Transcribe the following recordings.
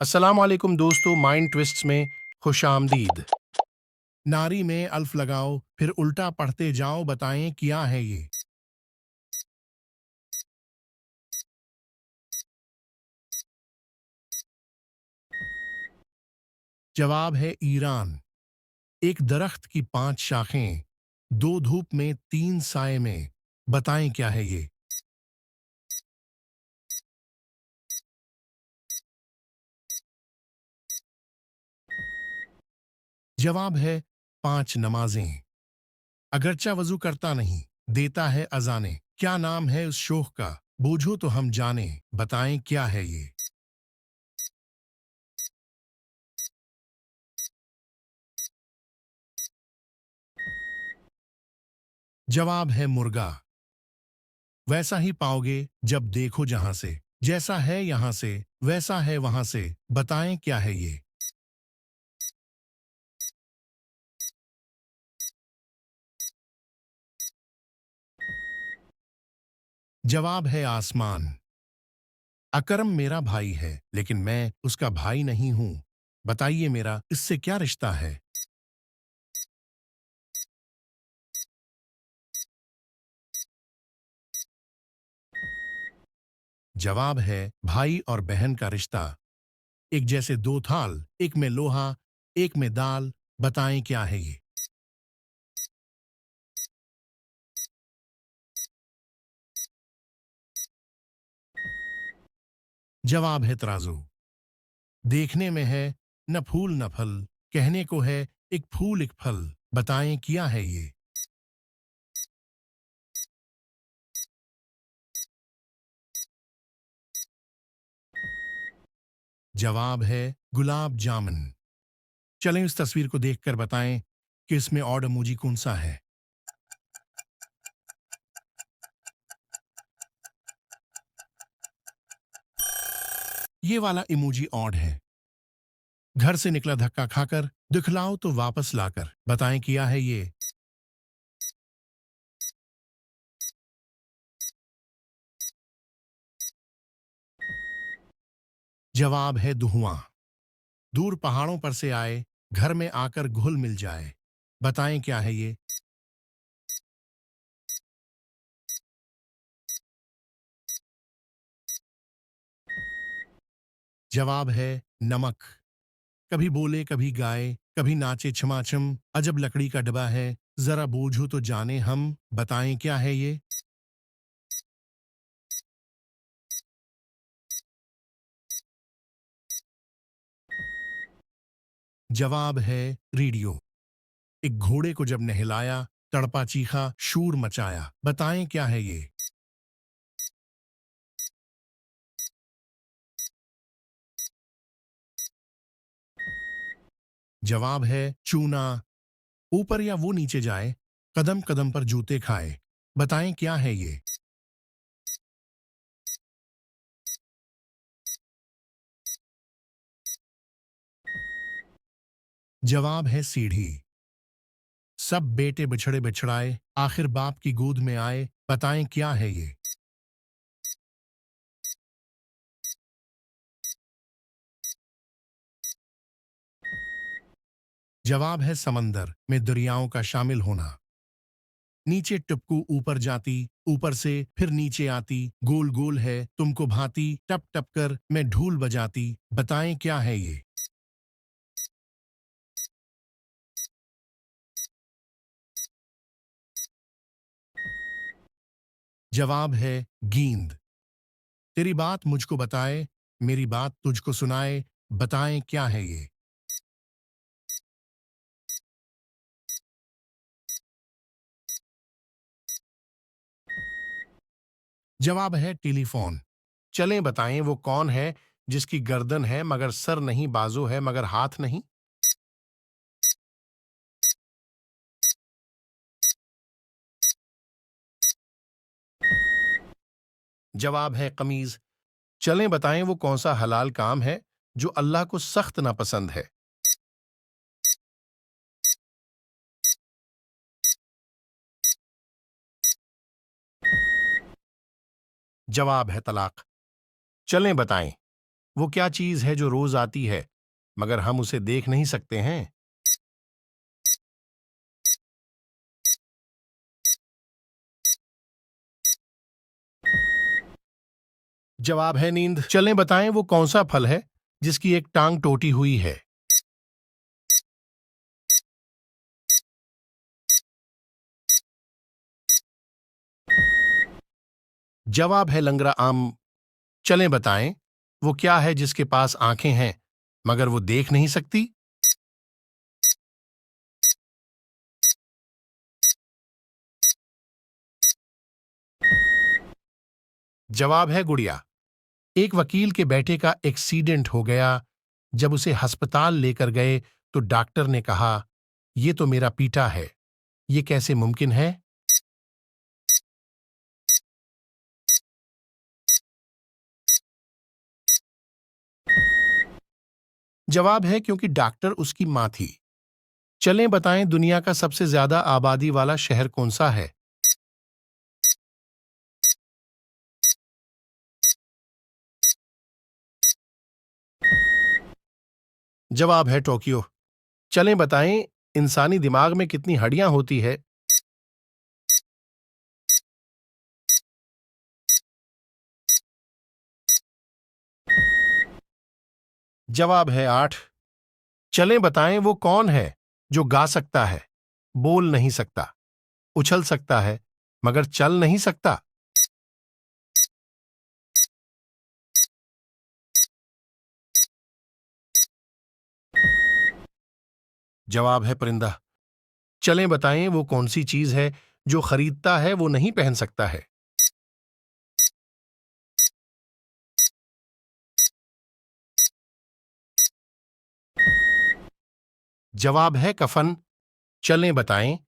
अस्सलाम वालेकुम दोस्तों, माइंड ट्विस्ट्स में खुश आमदीद। नारी में अल्फ लगाओ फिर उल्टा पढ़ते जाओ, बताएं क्या है ये। जवाब है ईरान। एक दरख्त की 5 शाखें, 2 धूप में 3 साए में, बताएं क्या है ये। जवाब है 5 नमाजें। अगरचा वजू करता नहीं, देता है अजाने, क्या नाम है उस शोख का, बूझो तो हम जाने, बताएं क्या है ये। जवाब है मुर्गा। वैसा ही पाओगे जब देखो जहां से, जैसा है यहां से वैसा है वहां से, बताएं क्या है ये। जवाब है आसमान। अकरम मेरा भाई है लेकिन मैं उसका भाई नहीं हूं, बताइए मेरा इससे क्या रिश्ता है। जवाब है भाई और बहन का रिश्ता। एक जैसे 2 थाल, एक में लोहा एक में दाल, बताएं क्या है ये। जवाब है तराजू। देखने में है न फूल न फल, कहने को है एक फूल एक फल, बताएं क्या है ये। जवाब है गुलाब जामुन। चलें इस तस्वीर को देखकर बताएं कि इसमें ऑड इमोजी कौन सा है। ये वाला इमोजी ऑड है। घर से निकला धक्का खाकर, दिखलाओ तो वापस लाकर, बताएं क्या है ये। जवाब है धुआं। दूर पहाड़ों पर से आए, घर में आकर घुल मिल जाए, बताएं क्या है ये। जवाब है नमक। कभी बोले कभी गाए कभी नाचे छमाछम, अजब लकड़ी का डब्बा है, जरा बूझो तो जाने हम, बताएं क्या है ये। जवाब है रेडियो। एक घोड़े को जब नहलाया, तड़पा चीखा शूर मचाया, बताएं क्या है ये। जवाब है चूना। ऊपर या वो नीचे जाए, कदम कदम पर जूते खाए, बताएं क्या है ये। जवाब है सीढ़ी। सब बेटे बिछड़े बिछड़ाए, आखिर बाप की गोद में आए, बताएं क्या है ये। जवाब है समंदर में दरियाओं का शामिल होना। नीचे टपकू ऊपर जाती, ऊपर से फिर नीचे आती, गोल गोल है तुमको भांति, टप टप कर मैं ढूल बजाती, बताएं क्या है ये। जवाब है गेंद। तेरी बात मुझको बताए, मेरी बात तुझको सुनाए, बताएं क्या है ये। जवाब है टेलीफोन। चलें बताएं वो कौन है जिसकी गर्दन है मगर सर नहीं, बाजू है मगर हाथ नहीं। जवाब है कमीज। चलें बताएं वो कौन सा हलाल काम है जो अल्लाह को सख्त नापसंद है। जवाब है तलाक। चलें बताएं वो क्या चीज है जो रोज आती है मगर हम उसे देख नहीं सकते हैं? जवाब है नींद। चलें बताएं वो कौन सा फल है जिसकी एक टांग टूटी हुई है? जवाब है लंगड़ा आम। चलें बताएं वो क्या है जिसके पास आंखें हैं मगर वो देख नहीं सकती? जवाब है गुड़िया। एक वकील के बेटे का एक्सीडेंट हो गया। जब उसे अस्पताल लेकर गए तो डॉक्टर ने कहा, ये तो मेरा पीटा है, ये कैसे मुमकिन है? जवाब है क्योंकि डॉक्टर उसकी मां थी। चलें बताएं दुनिया का सबसे ज्यादा आबादी वाला शहर कौन सा है? जवाब है टोक्यो। चलें बताएं इंसानी दिमाग में कितनी हड्डियां होती है? जवाब है 8। चलें बताएं वो कौन है जो गा सकता है, बोल नहीं सकता, उछल सकता है मगर चल नहीं सकता? जवाब है परिंदा। चलें बताएं वो कौन सी चीज है जो खरीदता है वो नहीं पहन सकता है? जवाब है कफन। चलें बताएं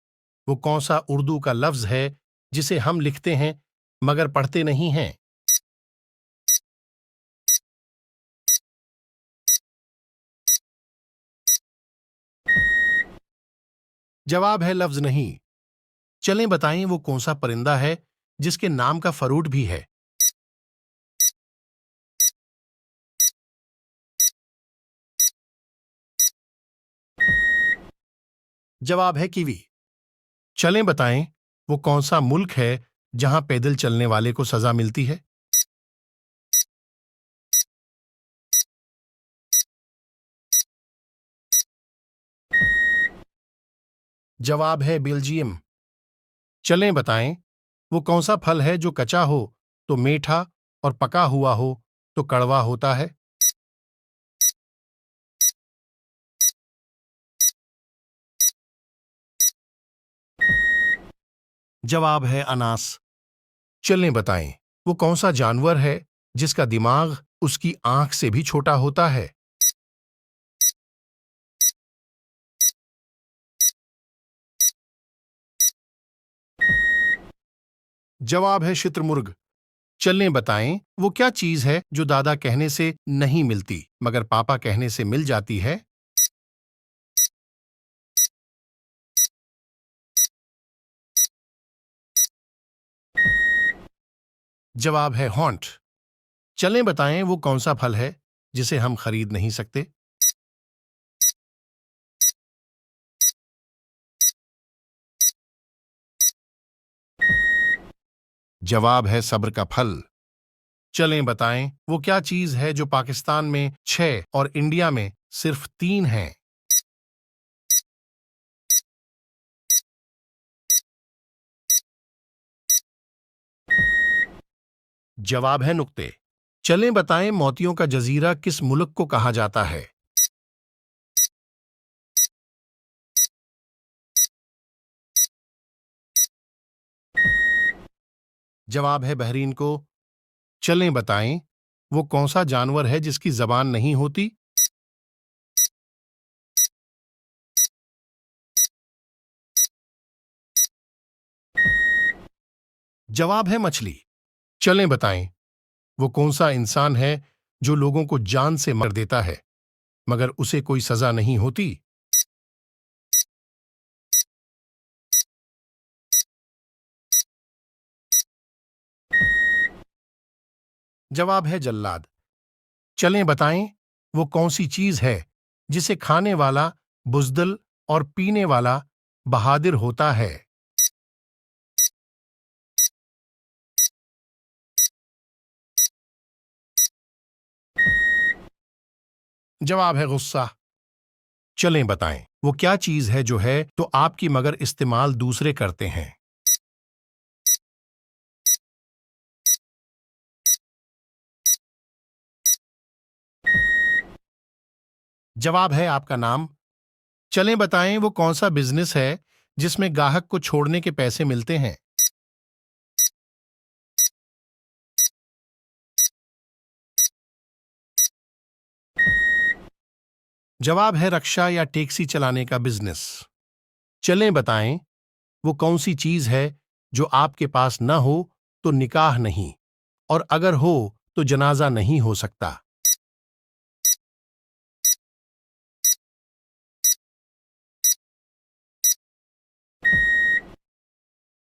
वो कौन सा उर्दू का लफ्ज है जिसे हम लिखते हैं मगर पढ़ते नहीं हैं? जवाब है लफ्ज नहीं। चलें बताएं वो कौन सा परिंदा है जिसके नाम का फरूट भी है? जवाब है कीवी। चलें बताएं वो कौन सा मुल्क है जहां पैदल चलने वाले को सजा मिलती है? जवाब है बेल्जियम। चलें बताएं वो कौन सा फल है जो कच्चा हो तो मीठा और पका हुआ हो तो कड़वा होता है? जवाब है अनास। चलें बताएं वो कौन सा जानवर है जिसका दिमाग उसकी आंख से भी छोटा होता है? जवाब है शुतुरमुर्ग। चलें बताएं वो क्या चीज है जो दादा कहने से नहीं मिलती मगर पापा कहने से मिल जाती है? जवाब है हॉन्ट। चलें बताएं वो कौन सा फल है जिसे हम खरीद नहीं सकते? जवाब है सब्र का फल। चलें बताएं वो क्या चीज है जो पाकिस्तान में 6 और इंडिया में सिर्फ 3 है? जवाब है नुक्ते। चलें बताएं मोतियों का जजीरा किस मुल्क को कहा जाता है? जवाब है बहरीन को। चलें बताएं वो कौन सा जानवर है जिसकी जबान नहीं होती? जवाब है मछली। चलें बताएं वो कौन सा इंसान है जो लोगों को जान से मार देता है मगर उसे कोई सजा नहीं होती? जवाब है जल्लाद। चलें बताएं वो कौन सी चीज है जिसे खाने वाला बुजदिल और पीने वाला बहादिर होता है। जवाब है गुस्सा। चलें बताएं वो क्या चीज है जो है तो आपकी मगर इस्तेमाल दूसरे करते हैं। जवाब है आपका नाम। चलें बताएं वो कौन सा बिजनेस है जिसमें ग्राहक को छोड़ने के पैसे मिलते हैं। जवाब है रक्षा या टैक्सी चलाने का बिजनेस। चलें बताएं वो कौन सी चीज है जो आपके पास न हो तो निकाह नहीं और अगर हो तो जनाजा नहीं हो सकता।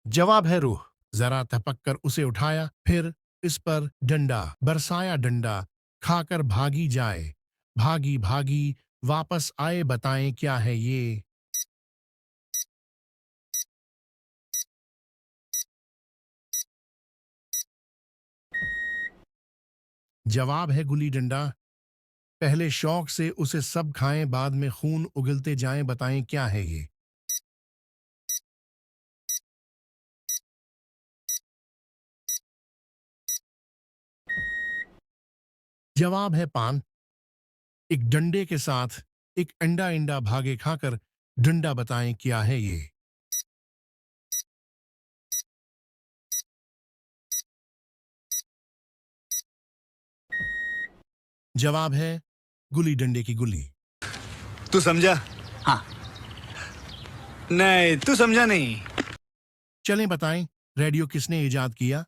जवाब है रूह। जरा तपक कर उसे उठाया, फिर इस पर डंडा बरसाया, डंडा खाकर भागी जाए, भागी भागी वापस आए, बताएं क्या है ये। जवाब है गुली डंडा। पहले शौक से उसे सब खाएं, बाद में खून उगलते जाएं, बताएं क्या है ये। जवाब है पान। एक डंडे के साथ एक अंडा, इंडा भागे खाकर डंडा, बताएं क्या है ये। जवाब है गुली डंडे की गुली। तू समझा? हाँ। नहीं, तू समझा नहीं। चलें बताएं रेडियो किसने इजाद किया।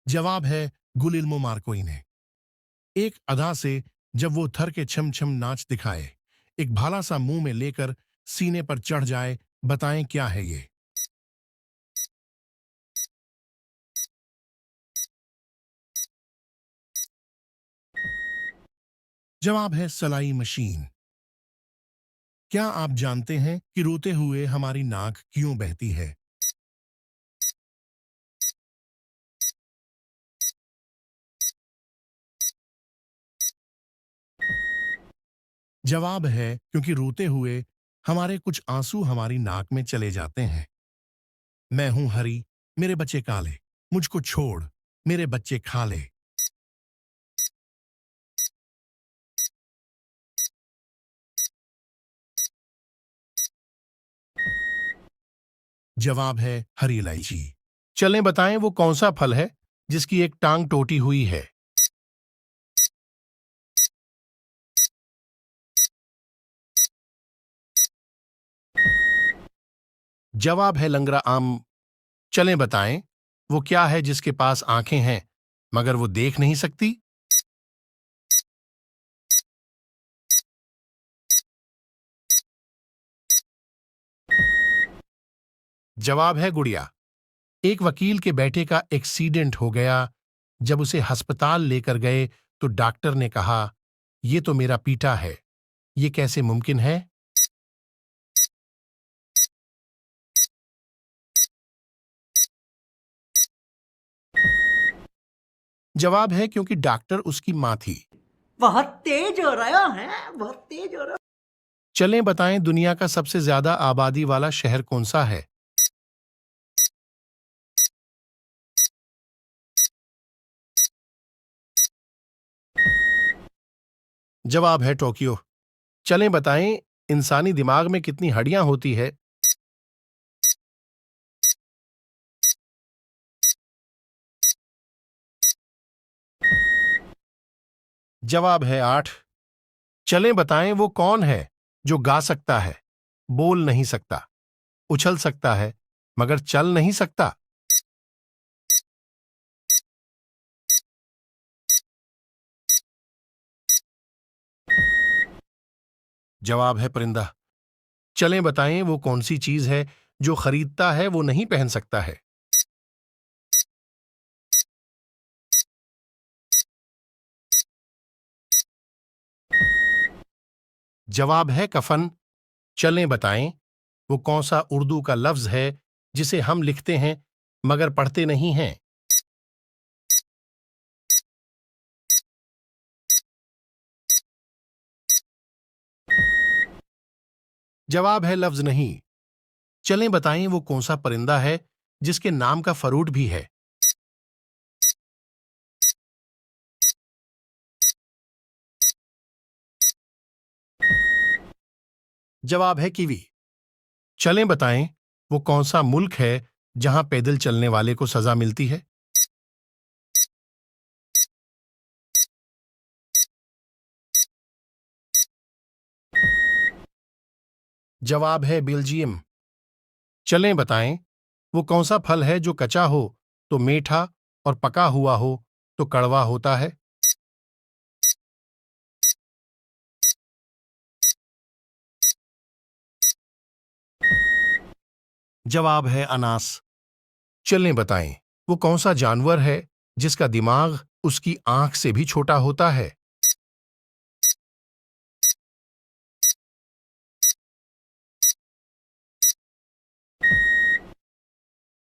जवाब है गुलिल्मो मार्कोई ने। एक अदा से जब वो थर के छम छम नाच दिखाए, एक भाला सा मुंह में लेकर सीने पर चढ़ जाए, बताएं क्या है ये। जवाब है सलाई मशीन। क्या आप जानते हैं कि रोते हुए हमारी नाक क्यों बहती है। जवाब है क्योंकि रोते हुए हमारे कुछ आंसू हमारी नाक में चले जाते हैं। मैं हूं हरी, मेरे बच्चे काले, मुझको छोड़, मेरे बच्चे खा ले। जवाब है हरी इलायची। चलें बताएं वो कौन सा फल है जिसकी एक टांग टूटी हुई है। जवाब है लंगड़ा आम। चलें बताएं वो क्या है जिसके पास आंखें हैं मगर वो देख नहीं सकती। जवाब है गुड़िया। एक वकील के बेटे का एक्सीडेंट हो गया। जब उसे अस्पताल लेकर गए तो डॉक्टर ने कहा, ये तो मेरा पीटा है, ये कैसे मुमकिन है। जवाब है क्योंकि डॉक्टर उसकी मां थी। बहुत तेज हो रहा है, बहुत तेज हो रहा। चलें बताएं दुनिया का सबसे ज्यादा आबादी वाला शहर कौन सा है। जवाब है टोक्यो। चलें बताएं इंसानी दिमाग में कितनी हड्डियां होती है। जवाब है 8। चलें बताएं वो कौन है जो गा सकता है, बोल नहीं सकता, उछल सकता है मगर चल नहीं सकता। जवाब है परिंदा। चलें बताएं वो कौन सी चीज है जो खरीदता है वो नहीं पहन सकता है। जवाब है कफन। चलें बताएं, वो कौन सा उर्दू का लफ्ज है जिसे हम लिखते हैं मगर पढ़ते नहीं हैं। जवाब है लफ्ज नहीं। चलें बताएं, वो कौन सा परिंदा है जिसके नाम का फरूट भी है। जवाब है कीवी। चलें बताएं, वो कौन सा मुल्क है जहां पैदल चलने वाले को सजा मिलती है। जवाब है बेल्जियम। चलें बताएं, वो कौन सा फल है जो कच्चा हो तो मीठा और पका हुआ हो तो कड़वा होता है। जवाब है अनास। चलें बताएं, वो कौन सा जानवर है जिसका दिमाग उसकी आंख से भी छोटा होता है।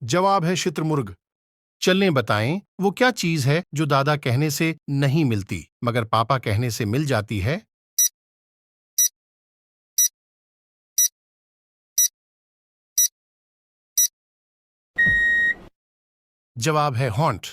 जवाब है शुतुरमुर्ग। चलें बताएं, वो क्या चीज है जो दादा कहने से नहीं मिलती मगर पापा कहने से मिल जाती है। जवाब है हॉन्ट।